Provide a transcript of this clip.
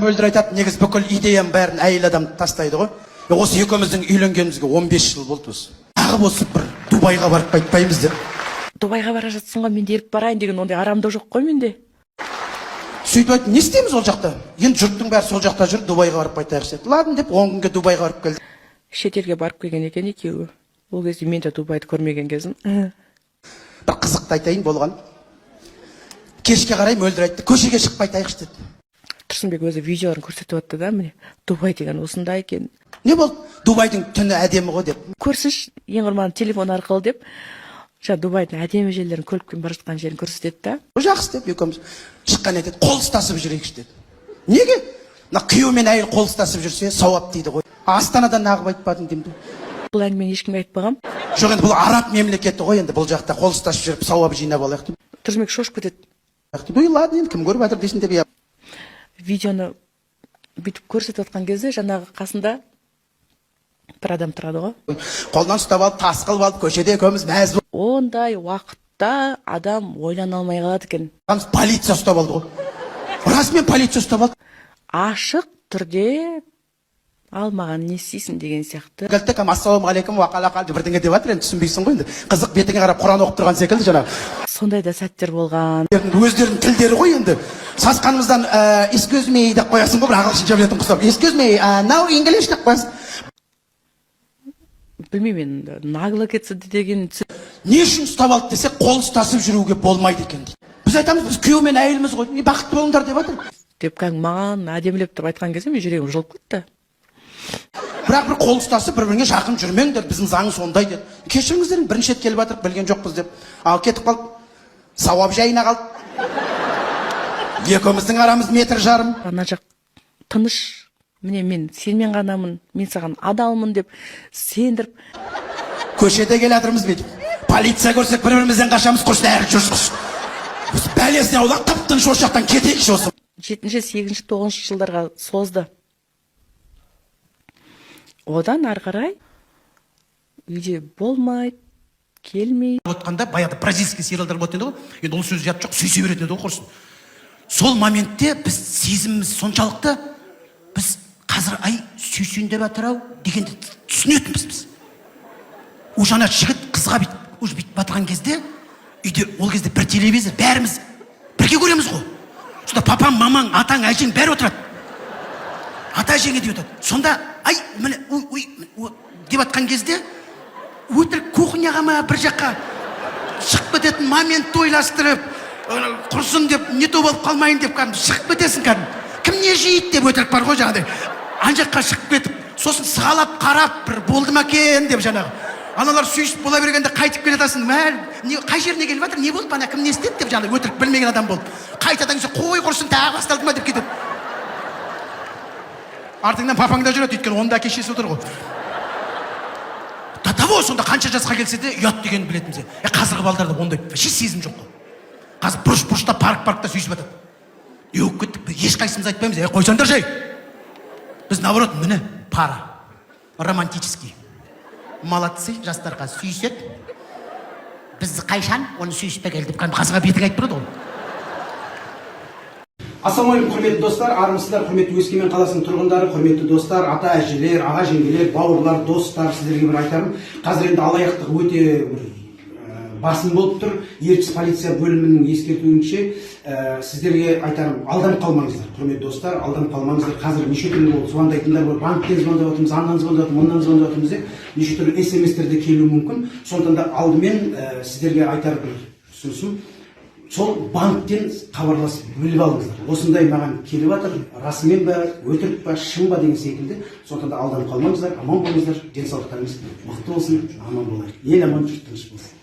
Мөлдір айтады, негіз бүкіл идеям бәрін әйел адам тастайды ғой. Осы екеуміздің үйленгенімізге 15 жыл болды осы. Ағып осы бір Дубайға барып қайтпаймыз деп. Дубайға бара жатсың ғой, мен де еріп барайын деген ондай арамдық жоқ қой менде. Сөйтіп айтты, не істейміз ол жақта? Енді жұрттың бәрі сол жақта жүр, Дубайға барып қайтайықшы деді. Ладно деп 10 күнге Дубайға барып келді. Шетелге барып келген екен екеуі. Ол кезде мен де Дубайды көрмеген кезім. Бір қызықты айтайын болған. Кешке қарай Мөлдір айтты, көшеге шығып қайтайықшы деді. Тұрсынбек өзі видеоларын көрсетіп жатты да, міне Дубай деген осындай екен. Не болды? Дубайдың түні әдемі ғой деп. Көрсінші, ең құрман телефон арқылы деп. Дубайдың әдемі жерлерін, көлікпен бара жатқан жерін көрсетеді да. Жақсы деп екеуміз шыққан еді, қол ұстасып жүрейікші деді. Неге? Мына күйеу мен әйел қол ұстасып жүрсе сауап дейді ғой. Астанадан нағып айтпадың деймін. Бұл әңгімені ешкімге айтпағам. Жоқ, енді бұл араб мемлекеті ғой, енді бұл жақта қол ұстасып жүріп сауап жинап алайық деп. Тұрсынбек шошып кетеді. Ладно, енді кім көріп жатыр дейсің деп. Видеоны бүйтіп көрсетіп жатқан кезде жаңағы қасында бір адам тұрады ғой. Қолдан ұстап алып, тас қылып алып, көшеде екеуміз мәз болып. Ондай уақытта адам ойлана алмай қалады екен. Полиция ұстап алды ғой. Расымен полиция ұстап алды. Ашық түрде ал маған не істейсің деген сияқты. Келді, ассалаумағалейкум уақалақал бірдеңе деп жатыр, енді түсінбейсің ғой енді. Қызық бетіңе қарап Құран оқып тұрған секілді жаңағы. Сондай да сәттер болған. Өздерінің тілдері ғой енді. Сасқанымыздан excuse me деп қоясың ғой, бір ағылшынша білетін құсап. Excuse me, now English деп қоясың. Білмеймін енді, нагло кетсе деген. Не үшін ұстап алды десе, қол ұстасып жүруге болмайды екен дейді. Біз айтамыз, біз күйеу мен әйеліміз ғой, бақытты болыңдар деп жатыр. Деп маған әдемілеп деп айтқан кезде мен жүрегім жылып кетті. Бірақ бір қол ұстасып бір-біріңе жақын жүрмеңдер, біздің заң сондай деді. Кешіріңіздер, бірінші рет келіп жатыр, білген жоқпыз деп. Ал кетіп қалды. Сауап жайына қалды. Екеуміздің арамыз метр жарым. Ана жақ тыныш. Міне мен сенмен ғанамын, мен саған адалмын деп сендіріп. Көшеде келатырмыз бе? Полиция көрсек бір-бірімізден қашамыз, құрсын әрі жүрсіз. Біз бәлесіне аулақ тыптың шошақтан кетейікші осы. 7-ші, 8-ші, 9-ші жылдарға созды. Одан ары қарай үйде болмайды, келмей. Отқанда баяғыда бразильский сериалдар болатын еді ғой. Енді ол сөз жат жоқ, сүйсе беретін еді ғой құрсын. Сол моментте біз сезіміміз соншалықты, біз қазір сүйсін деп жатыр-ау дегенді түсінетінбіз біз. Жаңа жігіт қызға бүйтіп батырған кезде, үйде ол кезде бір телевизор, бәріміз бірге көреміз ғой. Сонда папам, мамаң, атаң, әжең бәрі отырады. Ата әжеңе деп отырады. Сонда міне деп атқан кезде өтірік кухняға ма бір жаққа шығып кететін момент ойластырып, құрсын деп не то болып қалмайын деп шығып кетесің кәдімгі. Кім не жейді деп өтірік бар ғой жаңағыдай. Ан жаққа шығып кетіп, сосын сығалап қарап бір болды ма екен деп жаңағы. Аналар сүйісіп бола бергенде қайтып келе жатасың. Қай жеріне келіп жатыр, не болды, бана кім не істеді деп жаңағы өтірік білмеген адам болып. Қайтадан қой құрсын тағы басталды ма деп кетеді. Артыңнан папаң да жүреді, өйткені онда әке-шешесі отыр ғой. Того сонда қанша жасқа келсе де ұят дегенді білетіміз. Қазіргі балдарда ондай вообще сезім жоқ қой. Қазір бұрыш-бұрышта паркта сүйісіп жатады. Еуіп кеттік, ешқайсымыз айтпаймыз, қойсаңдар жай. Біз наоборот, міне, пара. Романтический. Молодцы, жастарға сүйіседі. Біз қайшан, оны сүйіспе келдіп, қазыға бетің айтып тұрады ол. Ассалаумағалейкум, құрметті достар, армысыздар, құрметті Өскемен қаласының тұрғындары, құрметті достар, ата әжелер, аға жеңгелер, бауырлар, достар, сіздерге бір айтарым. Қазір енді алаяқтық өте басым болып тұр. Ертіс полиция бөлімінің ескертуінше сіздерге айтарым, алданып қалмаңыздар, құрметті достар, алданып қалмаңыздар. Қазір неше түрлі болып звондайтындар бар, банктен звондап отырмыз, андан звондап отырмыз, ондан звондап отырмыз деп, неше түрлі SMS-терде келуі мүмкін. Сондықтан да алдымен сіздерге айтар бір ұсынысым, сол банктен хабарласып біліп алыңыздар. Осындай маған келіп жатыр, расымен бе, өтірік па, шын ба деген секілді. Сондықтан да алданып қалмаңыздар, аман болыңыздар, денсаулықтарыңыз мықты болсын, аман болайық. Ел аман, жұрт тыныш болсын.